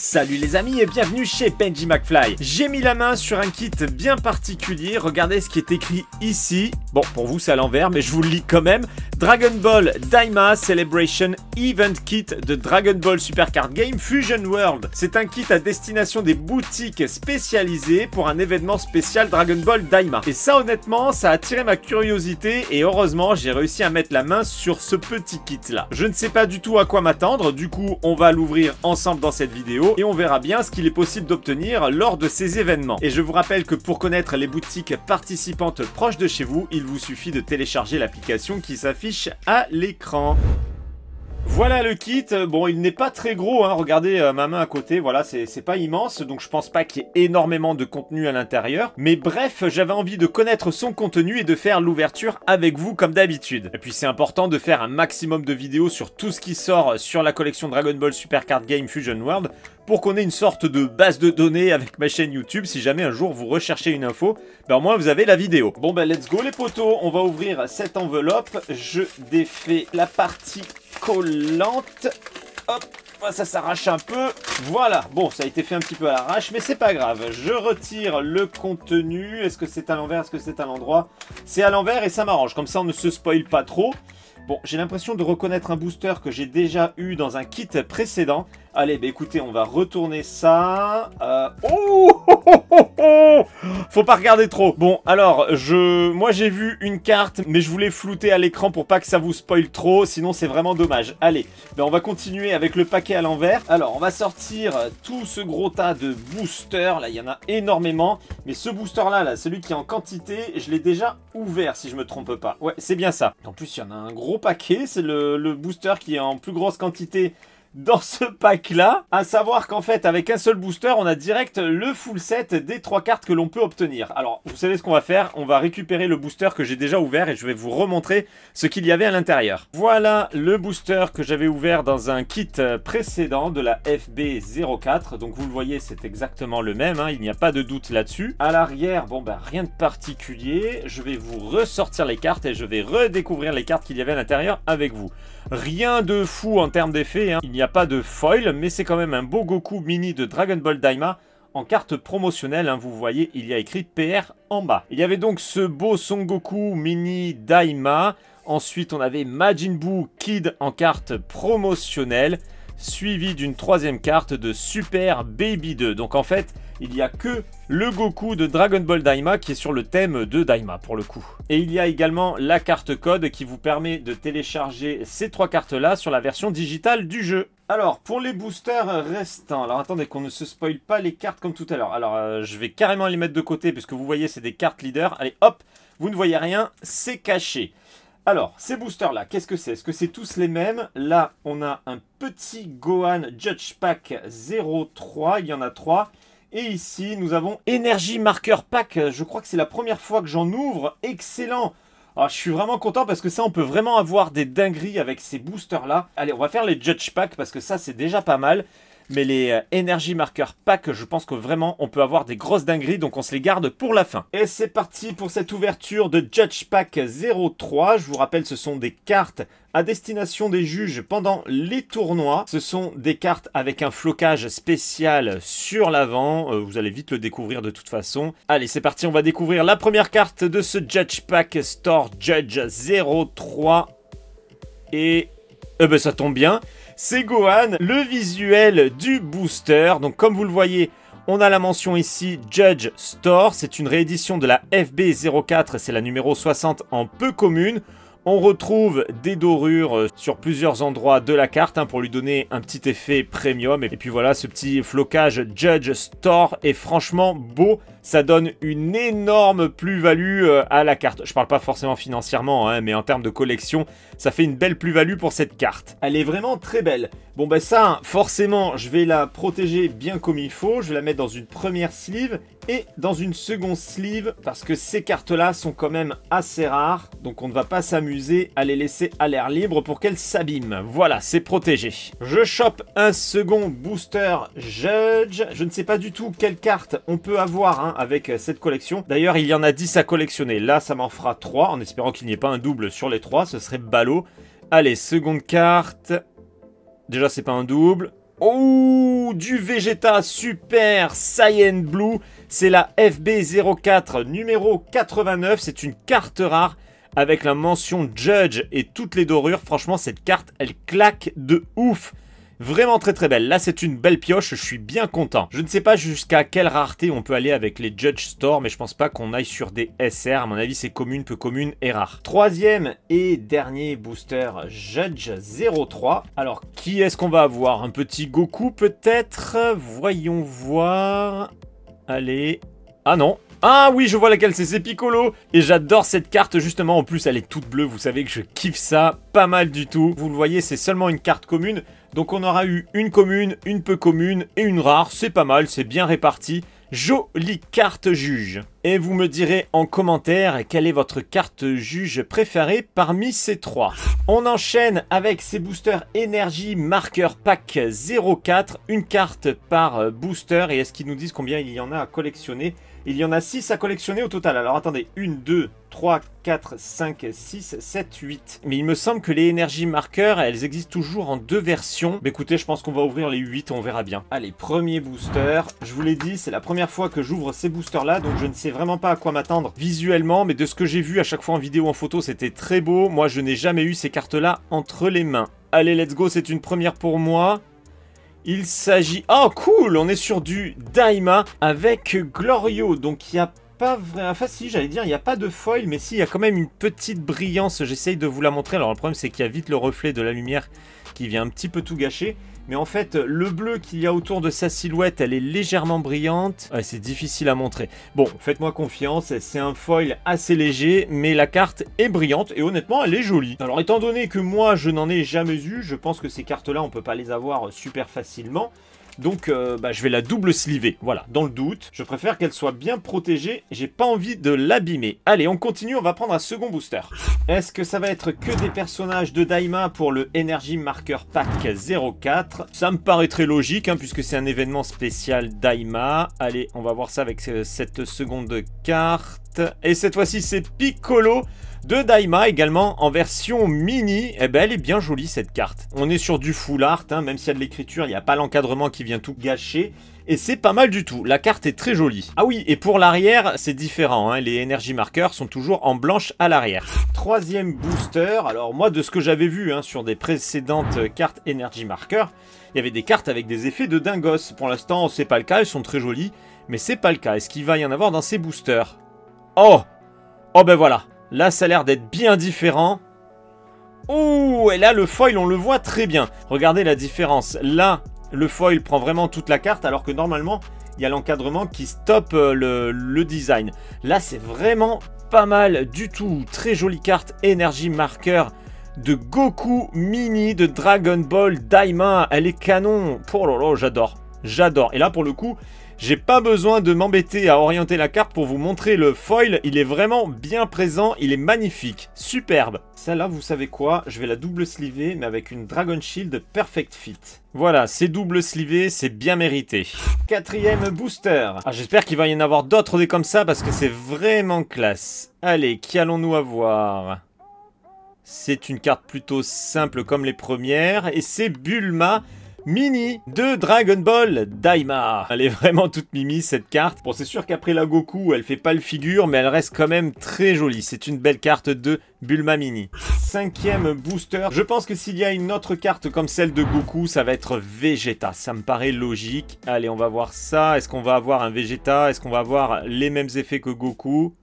Salut les amis et bienvenue chez Benji McFly. J'ai mis la main sur un kit bien particulier, regardez ce qui est écrit ici. Bon, pour vous c'est à l'envers, mais je vous le lis quand même. Dragon Ball Daima Celebration Event Kit de Dragon Ball Super Card Game Fusion World. C'est un kit à destination des boutiques spécialisées pour un événement spécial Dragon Ball Daima. Et ça honnêtement, ça a attiré ma curiosité et heureusement j'ai réussi à mettre la main sur ce petit kit là. Je ne sais pas du tout à quoi m'attendre, du coup on va l'ouvrir ensemble dans cette vidéo et on verra bien ce qu'il est possible d'obtenir lors de ces événements. Et je vous rappelle que pour connaître les boutiques participantes proches de chez vous, il vous suffit de télécharger l'application qui s'affiche à l'écran. Voilà le kit, bon il n'est pas très gros, hein. Regardez ma main à côté, voilà c'est pas immense, donc je pense pas qu'il y ait énormément de contenu à l'intérieur. Mais bref, j'avais envie de connaître son contenu et de faire l'ouverture avec vous comme d'habitude. Et puis c'est important de faire un maximum de vidéos sur tout ce qui sort sur la collection Dragon Ball Super Card Game Fusion World pour qu'on ait une sorte de base de données avec ma chaîne YouTube. Si jamais un jour vous recherchez une info, ben au moins vous avez la vidéo. Bon ben let's go les potos, on va ouvrir cette enveloppe. Je défais la partie collante. Hop, ça s'arrache un peu. Voilà, bon ça a été fait un petit peu à l'arrache, mais c'est pas grave. Je retire le contenu. Est-ce que c'est à l'envers? Est-ce que c'est à l'endroit? C'est à l'envers et ça m'arrange, comme ça on ne se spoil pas trop. Bon, j'ai l'impression de reconnaître un booster que j'ai déjà eu dans un kit précédent. Allez, bah écoutez, on va retourner ça. Faut pas regarder trop. Bon, alors, moi j'ai vu une carte, mais je voulais flouter à l'écran pour pas que ça vous spoil trop, sinon c'est vraiment dommage. Allez, bah on va continuer avec le paquet à l'envers. Alors, on va sortir tout ce gros tas de boosters. Là, il y en a énormément. Mais ce booster-là, là, celui qui est en quantité, je l'ai déjà ouvert, si je me trompe pas. Ouais, c'est bien ça. En plus, il y en a un gros paquet. C'est le booster qui est en plus grosse quantité dans ce pack là, à savoir qu'en fait avec un seul booster on a direct le full set des 3 cartes que l'on peut obtenir. Alors vous savez ce qu'on va faire, on va récupérer le booster que j'ai déjà ouvert et je vais vous remontrer ce qu'il y avait à l'intérieur. Voilà le booster que j'avais ouvert dans un kit précédent de la FB04, donc vous le voyez c'est exactement le même, hein, il n'y a pas de doute là-dessus. À l'arrière, bon bah rien de particulier, je vais vous ressortir les cartes et je vais redécouvrir les cartes qu'il y avait à l'intérieur avec vous. Rien de fou en termes d'effet, hein. Il n'y a pas de foil, mais c'est quand même un beau Goku mini de Dragon Ball Daima en carte promotionnelle, hein. Vous voyez, il y a écrit PR en bas. Il y avait donc ce beau Son Goku mini Daima. Ensuite, on avait Majin Buu Kid en carte promotionnelle, suivi d'une 3e carte de Super Baby 2. Donc en fait, il n'y a que le Goku de Dragon Ball Daima qui est sur le thème de Daima pour le coup. Et il y a également la carte code qui vous permet de télécharger ces 3 cartes-là sur la version digitale du jeu. Alors, pour les boosters restants, alors attendez qu'on ne se spoile pas les cartes comme tout à l'heure. Alors, je vais carrément les mettre de côté puisque vous voyez, c'est des cartes leaders. Allez, hop, vous ne voyez rien, c'est caché. Alors, ces boosters-là, qu'est-ce que c'est? Est-ce que c'est tous les mêmes? Là, on a un petit Gohan Judge Pack 03, il y en a 3. Et ici, nous avons Energy Marker Pack. Je crois que c'est la première fois que j'en ouvre. Excellent! Alors, je suis vraiment content parce que ça, on peut vraiment avoir des dingueries avec ces boosters-là. Allez, on va faire les Judge Pack parce que ça, c'est déjà pas mal. Mais les Energy Marker Pack, je pense que vraiment, on peut avoir des grosses dingueries. Donc, on se les garde pour la fin. Et c'est parti pour cette ouverture de Judge Pack 03. Je vous rappelle, ce sont des cartes à destination des juges pendant les tournois. Ce sont des cartes avec un flocage spécial sur l'avant. Vous allez vite le découvrir de toute façon. Allez, c'est parti, on va découvrir la première carte de ce Judge Pack Store Judge 03. Et ben, ça tombe bien. C'est Gohan, le visuel du booster. Donc comme vous le voyez, on a la mention ici Judge Store. C'est une réédition de la FB04, c'est la numéro 60 en peu commune. On retrouve des dorures sur plusieurs endroits de la carte, hein, pour lui donner un petit effet premium. Et puis voilà, ce petit flocage Judge Store est franchement beau. Ça donne une énorme plus-value à la carte. Je parle pas forcément financièrement, hein, mais en termes de collection, ça fait une belle plus-value pour cette carte. Elle est vraiment très belle. Bon ben ça, forcément, je vais la protéger bien comme il faut. Je vais la mettre dans une première sleeve et dans une seconde sleeve parce que ces cartes-là sont quand même assez rares. Donc on ne va pas s'amuser à les laisser à l'air libre pour qu'elles s'abîment. Voilà, c'est protégé. Je chope un second booster Judge. Je ne sais pas du tout quelle carte on peut avoir, hein, avec cette collection. D'ailleurs, il y en a 10 à collectionner. Là, ça m'en fera 3 en espérant qu'il n'y ait pas un double sur les 3. Ce serait ballot. Allez, seconde carte. Déjà, c'est pas un double. Oh, du Vegeta Super Saiyan Blue. C'est la FB04 numéro 89. C'est une carte rare avec la mention Judge et toutes les dorures. Franchement, cette carte, elle claque de ouf. Vraiment très très belle. Là, c'est une belle pioche, je suis bien content. Je ne sais pas jusqu'à quelle rareté on peut aller avec les Judge Store, mais je pense pas qu'on aille sur des SR. À mon avis, c'est commune, peu commune et rare. Troisième et dernier booster Judge 03. Alors, qui est-ce qu'on va avoir? Un petit Goku peut-être? Voyons voir. Allez. Ah non. Ah oui, je vois laquelle c'est Piccolo. Et j'adore cette carte justement. En plus, elle est toute bleue. Vous savez que je kiffe ça. Pas mal du tout. Vous le voyez, c'est seulement une carte commune. Donc on aura eu une commune, une peu commune et une rare. C'est pas mal, c'est bien réparti. Jolie carte juge. Et vous me direz en commentaire quelle est votre carte juge préférée parmi ces trois. On enchaîne avec ces boosters énergie marqueur pack 04. Une carte par booster. Et est-ce qu'ils nous disent combien il y en a à collectionner? Il y en a 6 à collectionner au total. Alors attendez, 1, 2, 3, 4, 5, 6, 7, 8. Mais il me semble que les énergies marqueurs, elles existent toujours en 2 versions. Mais écoutez, je pense qu'on va ouvrir les 8, on verra bien. Allez, premier booster. Je vous l'ai dit, c'est la première fois que j'ouvre ces boosters-là. Donc je ne sais vraiment pas à quoi m'attendre visuellement. Mais de ce que j'ai vu à chaque fois en vidéo, en photo, c'était très beau. Moi, je n'ai jamais eu ces cartes-là entre les mains. Allez, let's go, c'est une première pour moi. Il s'agit... Oh, cool! On est sur du Daima avec Glorio. Donc, il n'y a pas vraiment... Enfin, si, j'allais dire, il n'y a pas de foil, mais si, il y a quand même une petite brillance. J'essaye de vous la montrer. Alors, le problème, c'est qu'il y a vite le reflet de la lumière qui vient un petit peu tout gâcher. Mais en fait, le bleu qu'il y a autour de sa silhouette, elle est légèrement brillante. Ouais, c'est difficile à montrer. Bon, faites-moi confiance, c'est un foil assez léger, mais la carte est brillante et honnêtement, elle est jolie. Alors, étant donné que moi, je n'en ai jamais eu, je pense que ces cartes-là, on peut pas les avoir super facilement. Donc, je vais la double sliver. Voilà, dans le doute. Je préfère qu'elle soit bien protégée. J'ai pas envie de l'abîmer. Allez, on continue. On va prendre un second booster. Est-ce que ça va être que des personnages de Daima pour le Energy Marker Pack 04? Ça me paraît très logique, hein, puisque c'est un événement spécial Daima. Allez, on va voir ça avec cette seconde carte. Et cette fois-ci, c'est Piccolo de Daima, également en version mini. Eh ben, elle est bien jolie cette carte. On est sur du full art, hein, même s'il y a de l'écriture, il n'y a pas l'encadrement qui vient tout gâcher. Et c'est pas mal du tout. La carte est très jolie. Ah oui, et pour l'arrière, c'est différent, hein. Les Energy Markers sont toujours en blanche à l'arrière. Troisième booster. Alors moi, de ce que j'avais vu, hein, sur des précédentes cartes Energy Marker, il y avait des cartes avec des effets de dingos. Pour l'instant, c'est pas le cas. Elles sont très jolies, mais c'est pas le cas. Est-ce qu'il va y en avoir dans ces boosters? Oh! Oh ben voilà. Là, ça a l'air d'être bien différent. Oh, et là, le foil, on le voit très bien. Regardez la différence. Là, le foil prend vraiment toute la carte, alors que normalement, il y a l'encadrement qui stoppe le design. Là, c'est vraiment pas mal du tout. Très jolie carte Energy Marker de Goku Mini de Dragon Ball Daima. Elle est canon. Oh là là, j'adore. J'adore. Et là, pour le coup... j'ai pas besoin de m'embêter à orienter la carte pour vous montrer le foil. Il est vraiment bien présent. Il est magnifique. Superbe. Celle-là, vous savez quoi? Je vais la double sliver, mais avec une Dragon Shield Perfect Fit. Voilà, c'est double slivé. C'est bien mérité. Quatrième booster. Ah, j'espère qu'il va y en avoir d'autres des comme ça parce que c'est vraiment classe. Allez, qui allons-nous avoir? C'est une carte plutôt simple comme les premières. Et c'est Bulma Mini de Dragon Ball Daima. Elle est vraiment toute mimi cette carte. Bon, c'est sûr qu'après la Goku, elle fait pas le figure, mais elle reste quand même très jolie. C'est une belle carte de Bulma Mini. Cinquième booster. Je pense que s'il y a une autre carte comme celle de Goku, ça va être Vegeta. Ça me paraît logique. Allez, on va voir ça. Est-ce qu'on va avoir un Vegeta? Est-ce qu'on va avoir les mêmes effets que Goku?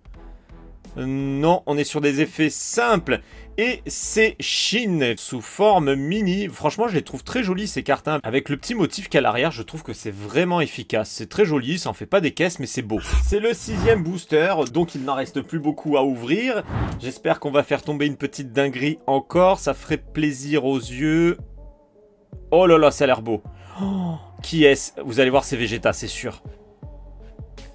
Non, on est sur des effets simples. Et c'est Shin sous forme mini. Franchement, je les trouve très jolies ces cartes, hein. Avec le petit motif qu'il y a à l'arrière, je trouve que c'est vraiment efficace. C'est très joli, ça en fait pas des caisses, mais c'est beau. C'est le sixième booster, donc il n'en reste plus beaucoup à ouvrir. J'espère qu'on va faire tomber une petite dinguerie encore. Ça ferait plaisir aux yeux. Oh là là, ça a l'air beau. Oh, qui est-ce? Vous allez voir, c'est Vegeta, c'est sûr.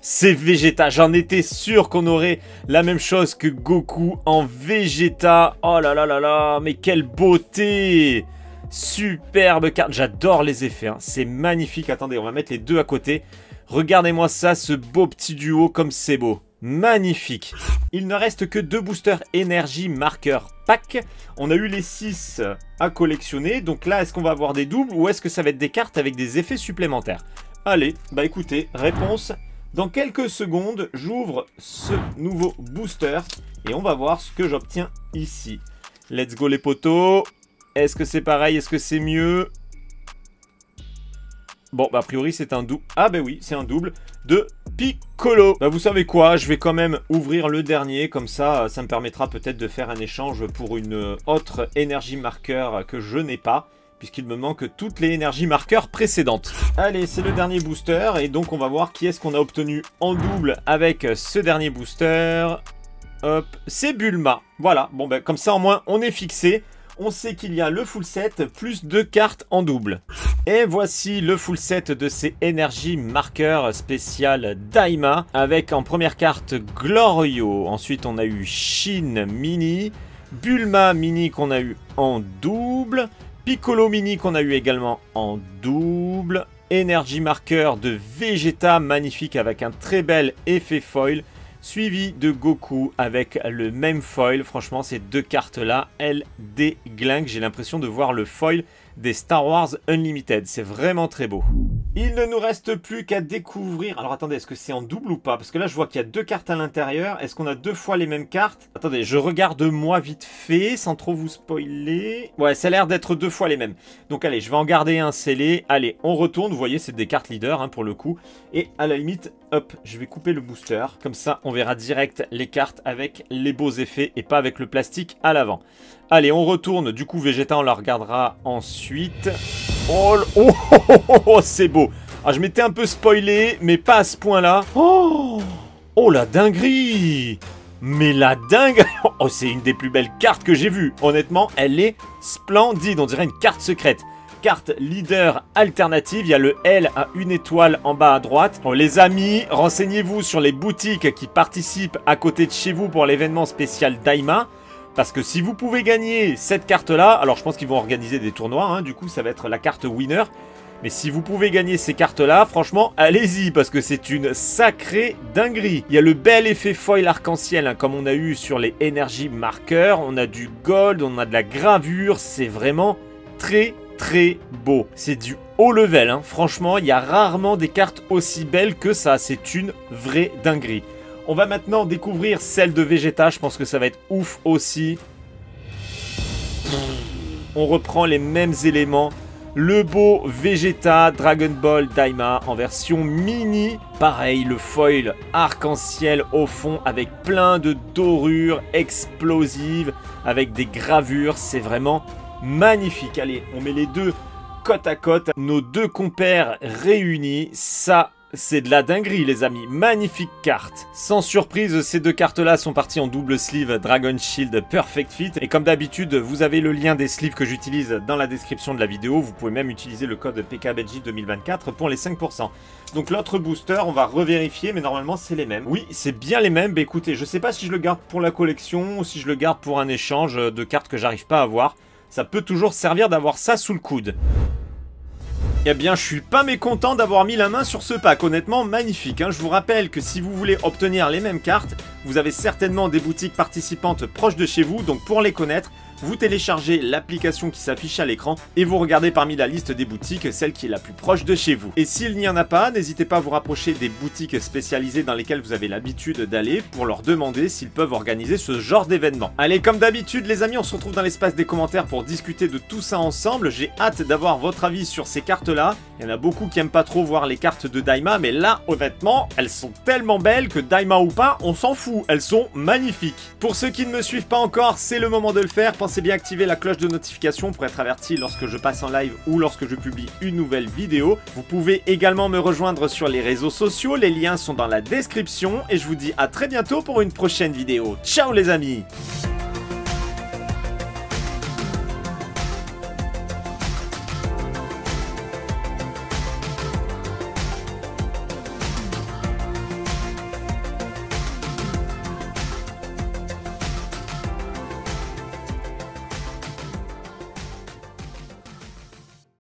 C'est Vegeta, j'en étais sûr qu'on aurait la même chose que Goku en Vegeta. Oh là là là là, mais quelle beauté! Superbe carte, j'adore les effets, hein. C'est magnifique. Attendez, on va mettre les deux à côté. Regardez-moi ça, ce beau petit duo comme c'est beau. Magnifique. Il ne reste que 2 boosters énergie marqueur pack. On a eu les 6 à collectionner. Donc là, est-ce qu'on va avoir des doubles ou est-ce que ça va être des cartes avec des effets supplémentaires? Allez, bah écoutez, réponse. Dans quelques secondes, j'ouvre ce nouveau booster et on va voir ce que j'obtiens ici. Let's go les potos. Est-ce que c'est pareil? Est-ce que c'est mieux? Bon, bah a priori c'est un double. Ah bah oui, c'est un double de Piccolo. Bah vous savez quoi, je vais quand même ouvrir le dernier. Comme ça, ça me permettra peut-être de faire un échange pour une autre énergie marqueur que je n'ai pas. Puisqu'il me manque toutes les énergies marqueurs précédentes. Allez, c'est le dernier booster. Et donc on va voir qui est-ce qu'on a obtenu en double avec ce dernier booster. Hop, c'est Bulma. Voilà, bon ben comme ça au moins on est fixé. On sait qu'il y a le full set plus 2 cartes en double. Et voici le full set de ces énergies marqueurs spéciales Daima. Avec en première carte Glorio. Ensuite on a eu Shin Mini. Bulma Mini qu'on a eu en double. Piccolo Mini qu'on a eu également en double. Énergie marqueur de Vegeta magnifique avec un très bel effet foil. Suivi de Goku avec le même foil. Franchement, ces 2 cartes-là, elles déglinguent. J'ai l'impression de voir le foil des Star Wars Unlimited. C'est vraiment très beau. Il ne nous reste plus qu'à découvrir... Alors attendez, est-ce que c'est en double ou pas? Parce que là, je vois qu'il y a 2 cartes à l'intérieur. Est-ce qu'on a 2 fois les mêmes cartes? Attendez, je regarde moi vite fait, sans trop vous spoiler. Ouais, ça a l'air d'être 2 fois les mêmes. Donc allez, je vais en garder un scellé. Allez, on retourne. Vous voyez, c'est des cartes leader hein, pour le coup. Et à la limite, hop, je vais couper le booster. Comme ça, on verra direct les cartes avec les beaux effets et pas avec le plastique à l'avant. Allez, on retourne. Du coup, Vegeta, on la regardera ensuite. Oh, oh, oh, oh, oh, c'est beau. Ah, je m'étais un peu spoilé, mais pas à ce point-là. Oh, oh, la dinguerie. Mais la dingue. Oh, c'est une des plus belles cartes que j'ai vues. Honnêtement, elle est splendide. On dirait une carte secrète. Carte leader alternative, il y a le L à 1 étoile en bas à droite. Bon, les amis, renseignez-vous sur les boutiques qui participent à côté de chez vous pour l'événement spécial Daima. Parce que si vous pouvez gagner cette carte-là, alors je pense qu'ils vont organiser des tournois, hein, du coup ça va être la carte winner. Mais si vous pouvez gagner ces cartes-là, franchement, allez-y, parce que c'est une sacrée dinguerie. Il y a le bel effet foil arc-en-ciel, hein, comme on a eu sur les énergies marqueurs. On a du gold, on a de la gravure, c'est vraiment très beau. C'est du haut level, hein. Franchement, il y a rarement des cartes aussi belles que ça. C'est une vraie dinguerie. On va maintenant découvrir celle de Vegeta. Je pense que ça va être ouf aussi. On reprend les mêmes éléments. Le beau Vegeta Dragon Ball Daima en version mini. Pareil, le foil arc-en-ciel au fond avec plein de dorures explosives, avec des gravures. C'est vraiment magnifique. Allez, on met les deux côte à côte. Nos 2 compères réunis. Ça, c'est de la dinguerie les amis, magnifique carte. Sans surprise, ces 2 cartes-là sont parties en double sleeve Dragon Shield Perfect Fit. Et comme d'habitude, vous avez le lien des sleeves que j'utilise dans la description de la vidéo. Vous pouvez même utiliser le code PKBG 2024 pour les 5%. Donc l'autre booster, on va revérifier, mais normalement c'est les mêmes. Oui, c'est bien les mêmes. Bah écoutez, je sais pas si je le garde pour la collection ou si je le garde pour un échange de cartes que j'arrive pas à avoir. Ça peut toujours servir d'avoir ça sous le coude. Eh bien, je suis pas mécontent d'avoir mis la main sur ce pack, honnêtement magnifique. Hein. Je vous rappelle que si vous voulez obtenir les mêmes cartes, vous avez certainement des boutiques participantes proches de chez vous, donc pour les connaître, vous téléchargez l'application qui s'affiche à l'écran et vous regardez parmi la liste des boutiques celle qui est la plus proche de chez vous. Et s'il n'y en a pas, n'hésitez pas à vous rapprocher des boutiques spécialisées dans lesquelles vous avez l'habitude d'aller pour leur demander s'ils peuvent organiser ce genre d'événement. Allez, comme d'habitude les amis, on se retrouve dans l'espace des commentaires pour discuter de tout ça ensemble. J'ai hâte d'avoir votre avis sur ces cartes-là. Il y en a beaucoup qui aiment pas trop voir les cartes de Daima, mais là, honnêtement, elles sont tellement belles que Daima ou pas, on s'en fout. Elles sont magnifiques. Pour ceux qui ne me suivent pas encore, c'est le moment de le faire. Pensez bien à activer la cloche de notification pour être averti lorsque je passe en live ou lorsque je publie une nouvelle vidéo. Vous pouvez également me rejoindre sur les réseaux sociaux, les liens sont dans la description et je vous dis à très bientôt pour une prochaine vidéo. Ciao les amis!